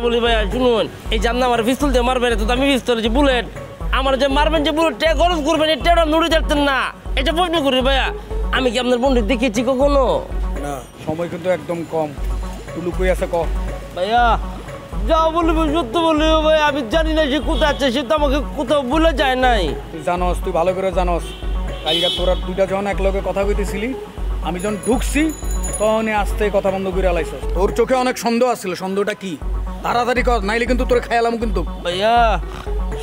বলি ভাইয়া শুনুন, এই যে আপনি আমার পিস্তল দিয়ে মারবেন, তো আমি পিস্তল যে বুলেট আমার যে মারবেন যে বুলেট খরচ করবেন, এটা নুড়ে যাচ্ছেন না, এটা প্রশ্ন করি ভাইয়া। আমি কি আপনার বন্ধু দেখেছি কখনো? না, সময় কিন্তু একদম কম। টুলু কই আছে ক? ভাইয়া যা বলবো সত্য বলবো ভাই, আমি জানি না সে কোথায় আছে, সে তো আমাকে কোথাও বলে যায় নাই। তুই জানস, তুই ভালো করে জানস, কালকে তোরা দুইটা যখন এক লগে কথা কইতেছিলি, আমি যখন ঢুকছি তখনই আসতে কথা বন্ধ করে আলাইছ। তোর চোখে অনেক সন্দেহ আসছিল, সন্দেহটা কি? তাড়াতাড়ি কর, নাইলে কিন্তু তোরে খাইলাম কিন্তু। ভাইয়া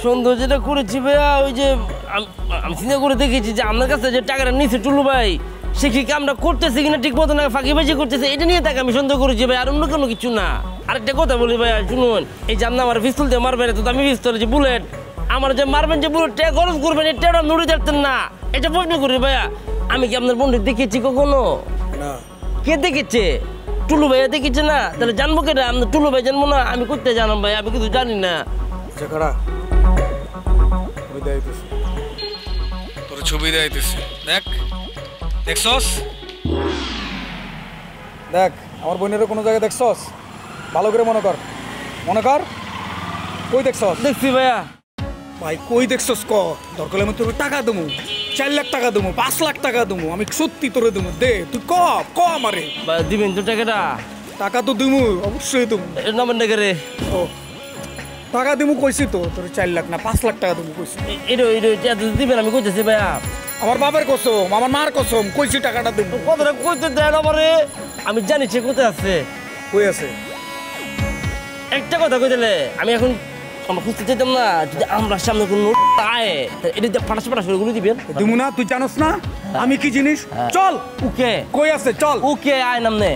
সন্দেহ যেটা করেছি ভাইয়া, ওই যে আমি চিন্তা করে দেখেছি যে আপনার কাছে যে টাকাটা নিচ্ছে টুলু ভাই, সে কি কামটা করতেছে কিনা ঠিক মতো না ফাঁকিবাজি করতেছে, এটা নিয়ে তাকে আমি সন্দেহ করেছি ভাই, আর অন্য কোনো কিছু না। আরেকটা কথা বলি ভাইয়া শুনুন, এই যে আপনি আমার পিস্তল দিয়ে মারবেন, তো আমি পিস্তল যে বুলেট আমার যে মারবেন যে বুলেট খরচ করবেন, এটা নুড়ে যাচ্ছেন না, এটা প্রশ্ন করি ভাইয়া। আমি কি আপনার বন্ধু দেখেছি কখনো? না। কে দেখেছে? টুলু ভাইয়া দেখেছে না? তাহলে জানবো কেটা? আপনার টুলু ভাই জানবো না? আমি করতে জানাম ভাই, আমি কিছু জানি না। তোর ছবি দেখাইতেছি, দেখ দেখছস? দেখ আমার বোনের কোনো জায়গায় দেখছস? ভালো করে মনে কর, মনে কর। কই দেখছস? দেখছি ভাইয়া। ভাই কই দেখছস ক? দরকার আমি তোর টাকা দেবো, 4 লাখ টাকা দেবো, 5 লাখ টাকা দেবো, আমি সত্যি তোরে দেবো। দে তুই ক আমারে দিবেন তো টাকাটা? টাকা তো দেবো, অবশ্যই দেবো। নামেন না রে। ও টাকা দেবো কইছি তো, তোর 4 লাখ না 5 লাখ টাকা দেবো কইছি। এটা দিবেন আমি কইতেছি ভাইয়া। আমার বাবার কসম, আমার মার কসম, কইছি টাকাটা দেবো। কথাটা কইতে দেন আমারে, আমি জানি সে কোথায় আছে। কই আছে? একটা কথা কই দিলে আমি এখন আমরা খুঁজতে যেতাম না, যদি আমরা সামনে কোনো আয় এটা ফাটাস ফাটাস করে গুলি দিবেন। দিমু না, তুই জানোস না আমি কি জিনিস? চল। ওকে কই আছে চল। ওকে আয় নামনে।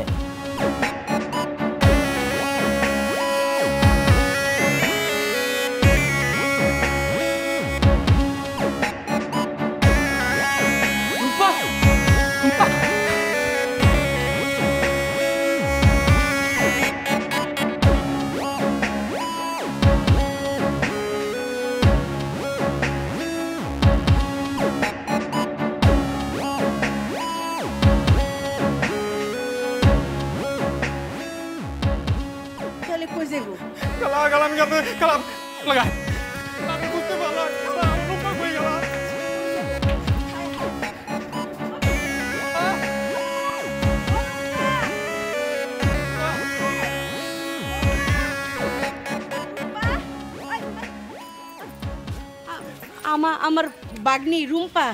আমার বাগনি রুম্পা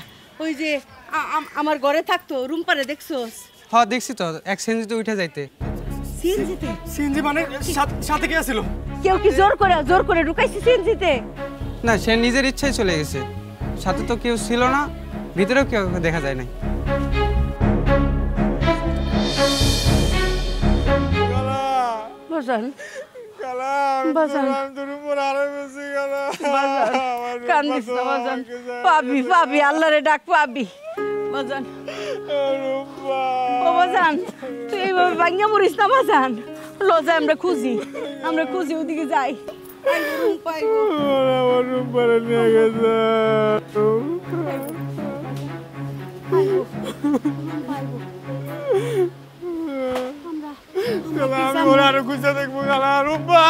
ওই যে আমার ঘরে থাকতো, রুম্পারে দেখছোস? হ্যাঁ দেখছি তো, এক সিএনজিতে উঠে যাইতে। সিএনজিতে? সিএনজি মানে সাথে কে ছিল? কেউ কি জোর করে ঢুকাইছে সিএনজিতে? না, সে নিজের ইচ্ছায় চলে গেছে, সাথে তো কেউ ছিল না, ভিতরেও কেউ দেখা যায় নাই। বাজান বাজান কান্দিস না বাজান, পাবি আল্লাহরে ডাক, পাবি বাজান। ও বাজান তুই এইভাবে ভাঙ্গা মরিস না বাজান, লজা আমরা খুঁজি ওদিকে যাই। আমি ওরা আরো খুঁজে দেখবো রূপা।